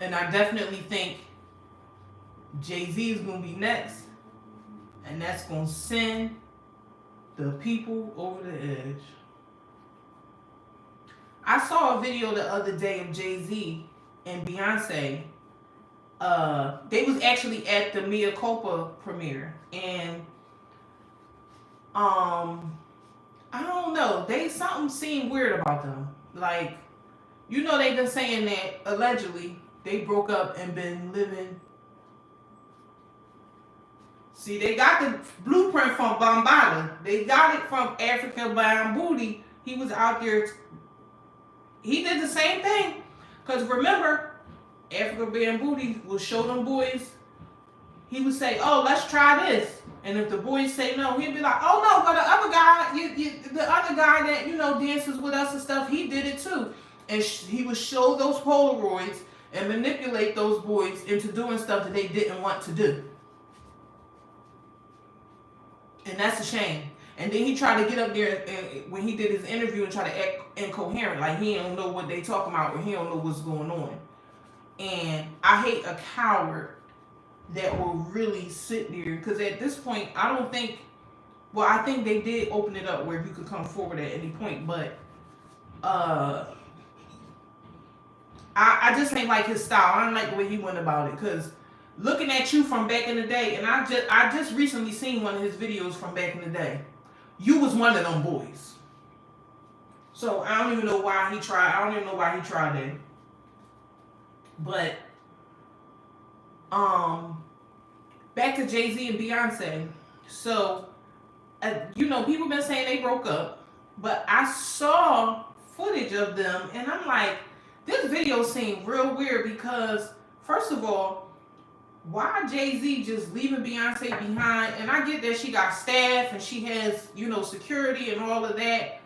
And I definitely think Jay-Z is going to be next. And that's going to send the people over the edge. I saw a video the other day of Jay-Z and Beyonce. They was actually at the Mea Culpa premiere. And I don't know. Something seemed weird about them. Like, they've been saying that allegedly they broke up and been living. See, they got the blueprint from Bambaataa. They got it from Africa Bambooty. He was out there. He did the same thing. Because remember, Africa Bambooty will show them boys. He would say, oh, let's try this. And if the boys say no, he'd be like, oh no, but the other guy, the other guy that, dances with us and stuff, he did it too. And he would show those Polaroids and manipulate those boys into doing stuff that they didn't want to do. And that's a shame. And then he tried to get up there and when he did his interview and try to act incoherent, like he don't know what they talking about or he don't know what's going on. And I hate a coward that will really sit there, because at this point, I think they did open it up where you could come forward at any point, but I just ain't like his style. I don't like the way he went about it, because looking at you from back in the day, and I just recently seen one of his videos from back in the day. You was one of them boys. So I don't even know why he tried. I don't even know why he tried that. But back to Jay-Z and Beyonce. So people been saying they broke up, but I saw footage of them, and I'm like, this video seemed real weird because, first of all, why Jay-Z just leaving Beyonce behind? And I get that she got staff and she has, security and all of that.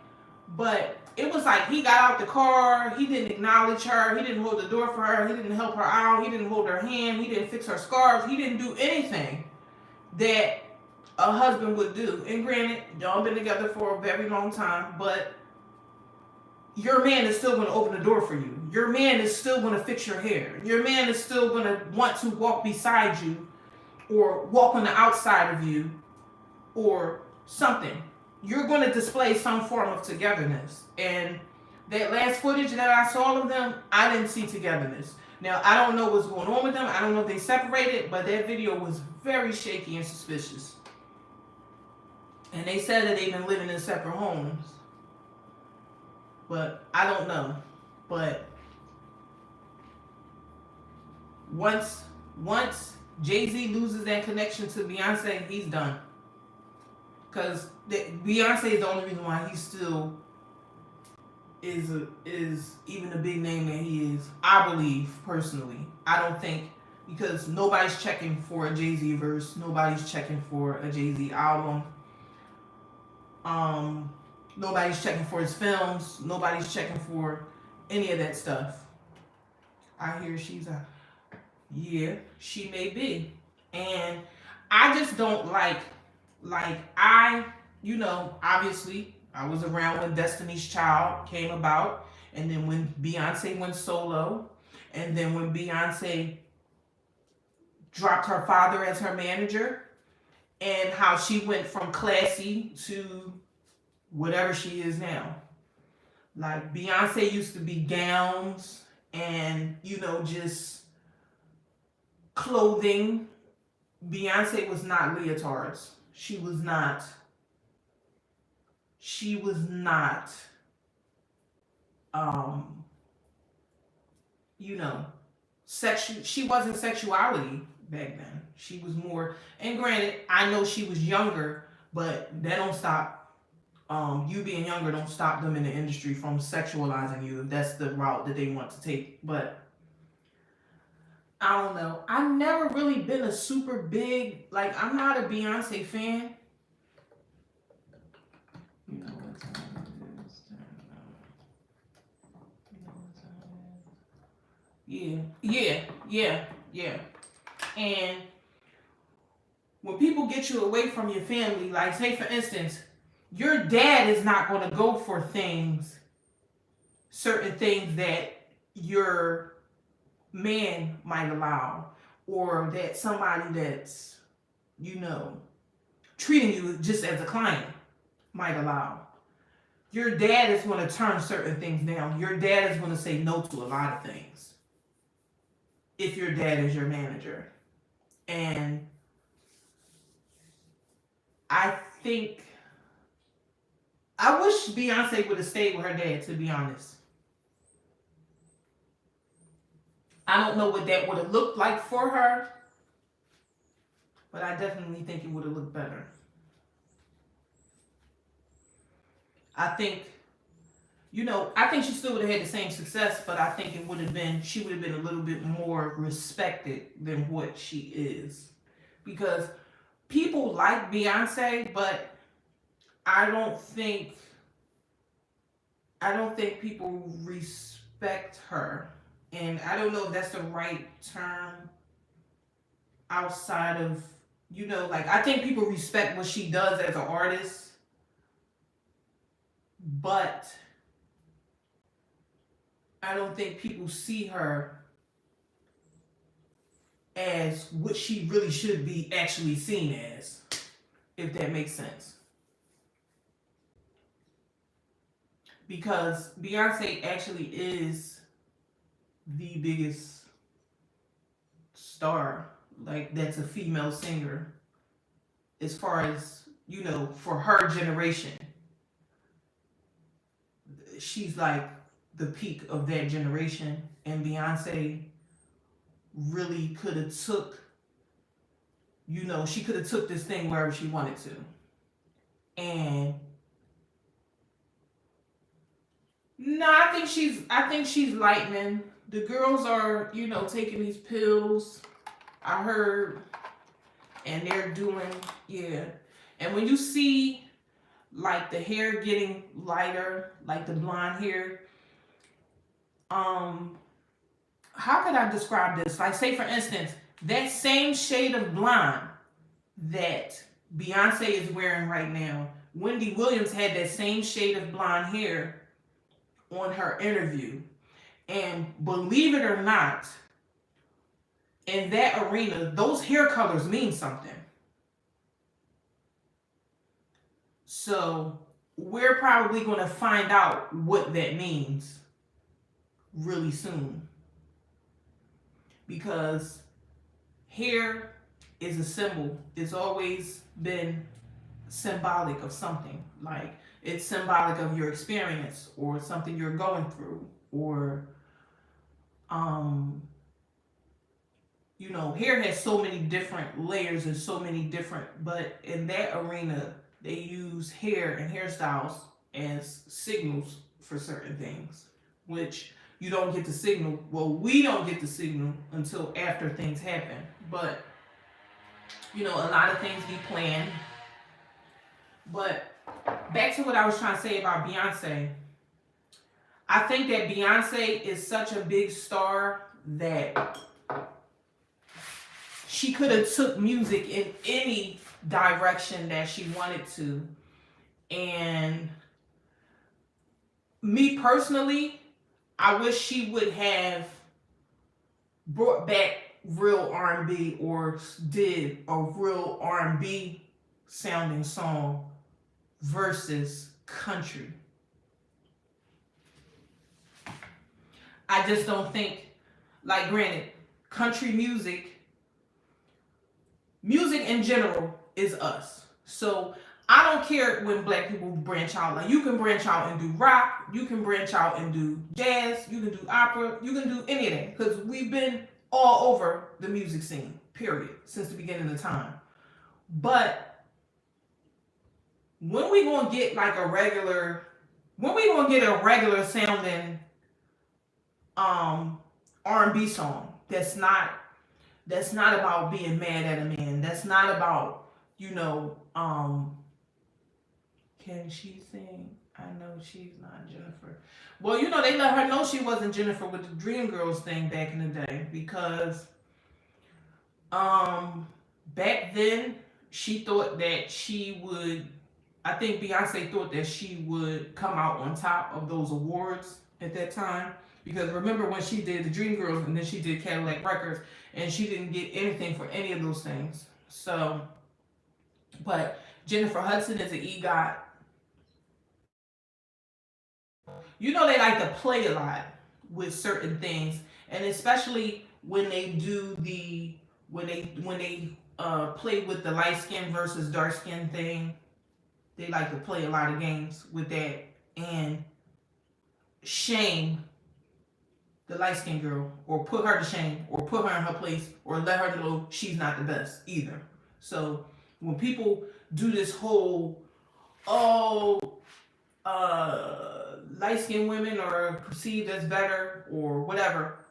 But it was like he got out the car, he didn't acknowledge her, he didn't hold the door for her, he didn't help her out, he didn't hold her hand, he didn't fix her scarf, he didn't do anything that a husband would do. And granted, y'all been together for a very long time, but your man is still going to open the door for you. Your man is still going to fix your hair. Your man is still going to want to walk beside you or walk on the outside of you or something. You're going to display some form of togetherness. And that last footage that I saw of them, I didn't see togetherness. Now, I don't know what's going on with them. I don't know if they separated, but that video was very shaky and suspicious. And they said that they've been living in separate homes. But I don't know. But once Jay-Z loses that connection to Beyonce, he's done. Because Beyonce is the only reason why he still is even the big name that he is. I believe, personally. I don't think, because nobody's checking for a Jay-Z verse. Nobody's checking for a Jay-Z album. Nobody's checking for his films. Nobody's checking for any of that stuff. I hear she's a... Yeah, she may be. And I just don't like obviously, I was around when Destiny's Child came about, and then when Beyonce went solo, and then when Beyonce dropped her father as her manager, and how she went from classy to whatever she is now. Like, Beyonce used to be gowns and, just clothing. Beyonce was not leotards. She was not she wasn't Sexuality back then. She was more, and granted, I know she was younger, but that don't stop, you being younger don't stop them in the industry from sexualizing you if that's the route that they want to take. But I don't know. I've never really been a super big, I'm not a Beyonce fan. You know what time it is? Yeah. And when people get you away from your family, like, say for instance, your dad is not going to go for certain things that your man might allow, or that somebody that's, treating you just as a client might allow. Your dad is going to turn certain things down. Your dad is going to say no to a lot of things if your dad is your manager. And I wish Beyonce would have stayed with her dad, to be honest. I don't know what that would have looked like for her, but I definitely think it would have looked better. I think she still would have had the same success, but I think she would have been a little bit more respected than what she is. Because people like Beyonce, but I don't think people respect her. And I don't know if that's the right term outside of, I think people respect what she does as an artist, but I don't think people see her as what she really should be actually seen as, if that makes sense. Because Beyonce actually is the biggest star, that's a female singer, as far as, for her generation. She's like the peak of that generation, and Beyonce really could have took, she could have took this thing wherever she wanted to. And no, I think she's lightning. The girls are, taking these pills, I heard, and they're doing, yeah. And when you see like the hair getting lighter, like the blonde hair. How could I describe this? Like, say for instance, that same shade of blonde that Beyonce is wearing right now, Wendy Williams had that same shade of blonde hair on her interview. And believe it or not, in that arena, those hair colors mean something. So we're probably going to find out what that means really soon. Because hair is a symbol. It's always been symbolic of something. Like, it's symbolic of your experience or something you're going through, or you know, hair has so many different layers and so many different, but in that arena they use hair and hairstyles as signals for certain things, which you don't get the signal. Well, we don't get the signal until after things happen. But you know, a lot of things be planned. But back to what I was trying to say about Beyonce. I think that Beyonce is such a big star that she could have took music in any direction that she wanted to. And me personally, I wish she would have brought back real R&B or did a real R&B sounding song versus country. I just don't think, like, granted, country music in general is us. So I don't care when black people branch out. Like, you can branch out and do rock, you can branch out and do jazz, you can do opera, you can do any of that. Because we've been all over the music scene, period, since the beginning of time. But when we gonna get like a regular sounding R&B song that's not about being mad at a man, that's not about, you know, can she sing? I know she's not Jennifer. Well, you know, they let her know she wasn't Jennifer with the Dreamgirls thing back in the day, because back then she thought that she would, I think Beyonce thought that she would come out on top of those awards at that time. Because remember when she did the Dreamgirls and then she did Cadillac Records, and she didn't get anything for any of those things. So, but Jennifer Hudson is an EGOT. You know, they like to play a lot with certain things, and especially when they do when they play with the light skin versus dark skin thing. They like to play a lot of games with that and shame the light-skinned girl, or put her to shame, or put her in her place, or let her know she's not the best either. So when people do this whole, light-skinned women are perceived as better or whatever,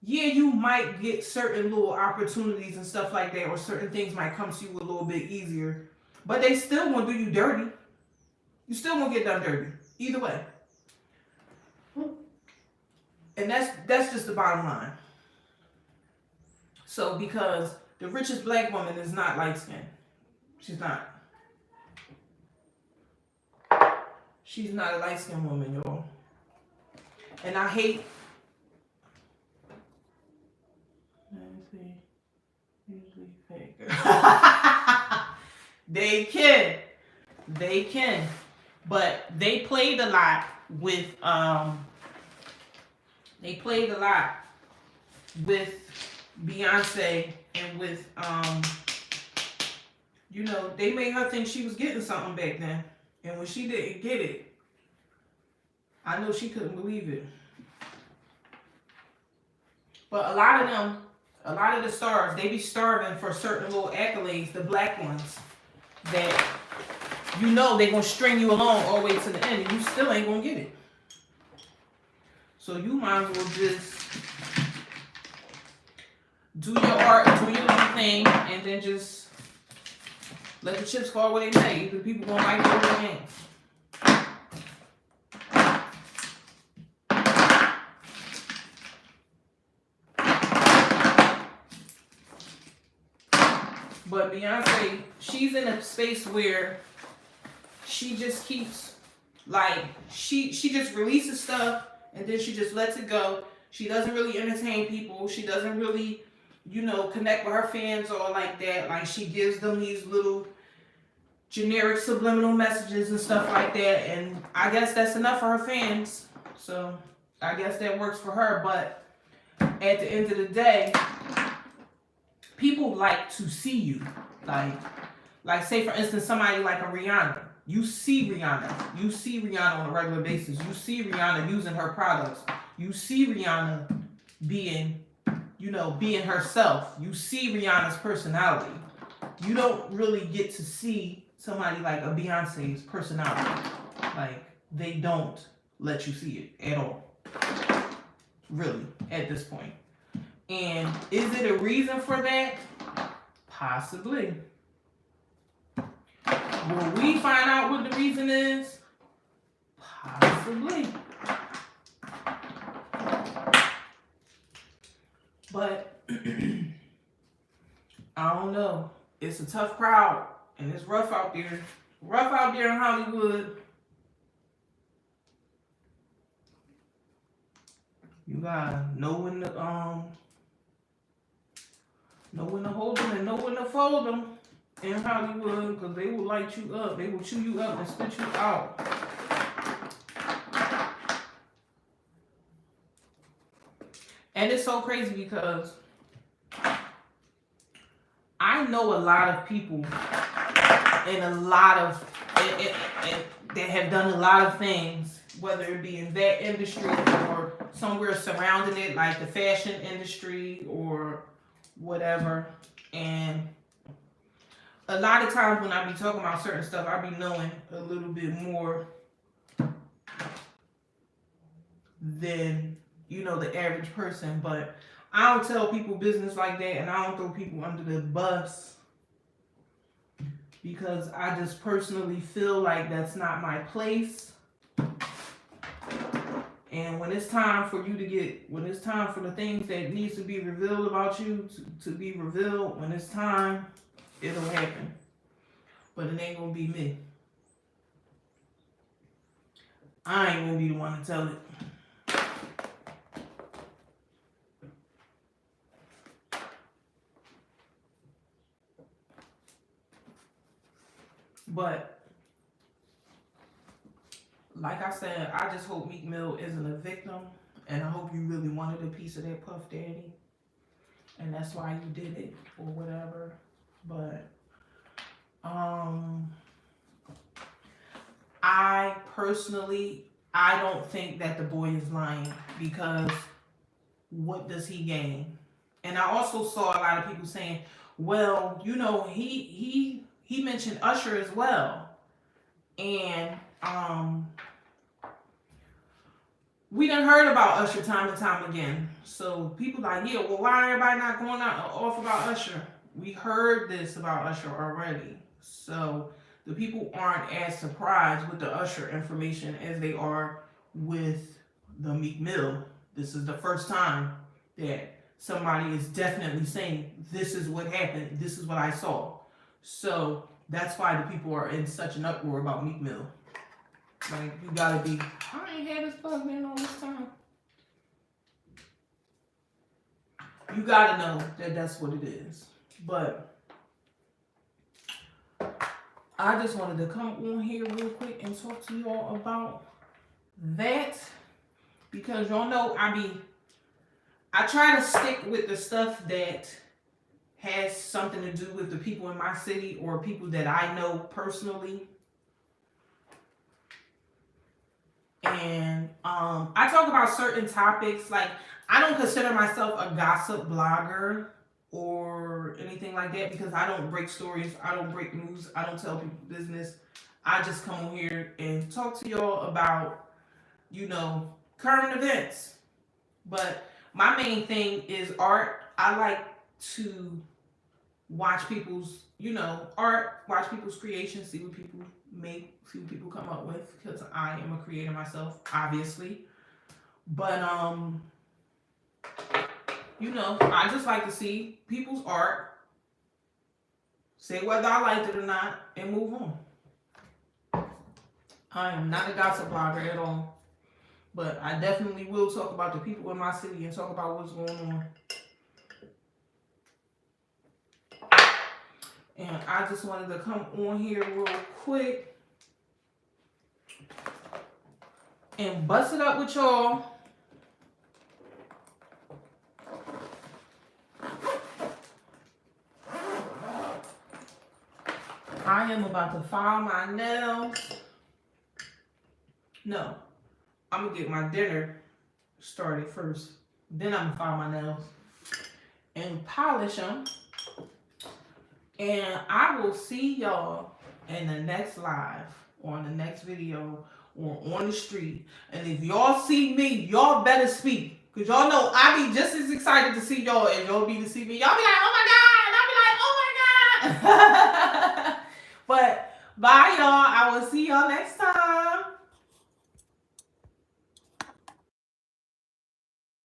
yeah, you might get certain little opportunities and stuff like that, or certain things might come to you a little bit easier, but they still gonna do you dirty. You still gonna get done dirty either way. And that's just the bottom line. So, because the richest black woman is not light skinned. She's not. She's not a light skinned woman, y'all. And I hate. Let me see. Usually fake. They can. But they played a lot with Beyonce, and with you know, they made her think she was getting something back then. And when she didn't get it, I know she couldn't believe it. But a lot of the stars, they be starving for certain little accolades, the black ones, that you know they gonna string you along all the way to the end, and you still ain't gonna get it. So you might as well just do your art, do your little thing, and then just Let the chips fall where they may. Either people gonna like it or they ain't. But Beyonce, she's in a space where she just keeps, like, she just releases stuff and then she just lets it go. She doesn't really entertain people. She doesn't really, you know, connect with her fans or like that. Like, she gives them these little generic subliminal messages and stuff like that. And I guess that's enough for her fans. So I guess that works for her. But at the end of the day, people like to see you. Like say for instance, somebody like a Rihanna. You see Rihanna. You see Rihanna on a regular basis. You see Rihanna using her products. You see Rihanna being, you know, being herself. You see Rihanna's personality. You don't really get to see somebody like a Beyonce's personality. Like, they don't let you see it at all. Really, at this point. And is it a reason for that? Possibly. Will we find out what the reason is? Possibly. But I don't know. It's a tough crowd and it's rough out there. Rough out there in Hollywood. You gotta know when to hold them and know when to fold them in Hollywood, because they will light you up. They will chew you up and spit you out. And it's so crazy because I know a lot of people and a lot of that have done a lot of things, whether it be in that industry or somewhere surrounding it, like the fashion industry or whatever. And a lot of times when I be talking about certain stuff, I be knowing a little bit more than, you know, the average person. But I don't tell people business like that, and I don't throw people under the bus, because I just personally feel like that's not my place. And when it's time for you to get, when it's time for the things that needs to be revealed about you to be revealed, when it's time, it'll happen. But it ain't gonna be me. I ain't gonna be the one to tell it. But like I said, I just hope Meek Mill isn't a victim, and I hope you really wanted a piece of that Puff Daddy, and that's why you did it or whatever. But I personally, I don't think that the boy is lying, because what does he gain? And I also saw a lot of people saying, well, you know, he mentioned Usher as well. And we done heard about Usher time and time again. So people like, yeah, well, why everybody not going out off about Usher? We heard this about Usher already. So the people aren't as surprised with the Usher information as they are with the Meek Mill. This is the first time that somebody is definitely saying, this is what happened, this is what I saw. So that's why the people are in such an uproar about Meek Mill. Like, you gotta be, I ain't had this plug in all this time. You gotta know that that's what it is. But I just wanted to come on here real quick and talk to you all about that, because y'all know I try to stick with the stuff that has something to do with the people in my city or people that I know personally. And I talk about certain topics. Like, I don't consider myself a gossip blogger or anything like that, because I don't break stories, I don't break news, I don't tell people business. I just come on here and talk to y'all about, you know, current events. But my main thing is art. I like to watch people's, art, watch people's creations, see what people make, see what people come up with, because I am a creator myself, obviously. But I just like to see people's art, say whether I liked it or not, and move on. I am not a gossip blogger at all, but I definitely will talk about the people in my city and talk about what's going on. And I just wanted to come on here real quick and bust it up with y'all. I am about to file my nails. No, I'm gonna get my dinner started first. Then I'm gonna file my nails and polish them. And I will see y'all in the next live or in the next video or on the street. And if y'all see me, y'all better speak. Because y'all know I be just as excited to see y'all as y'all be to see me. Y'all be like, oh my God. And I'll be like, oh my God. But bye, y'all. I will see y'all next time.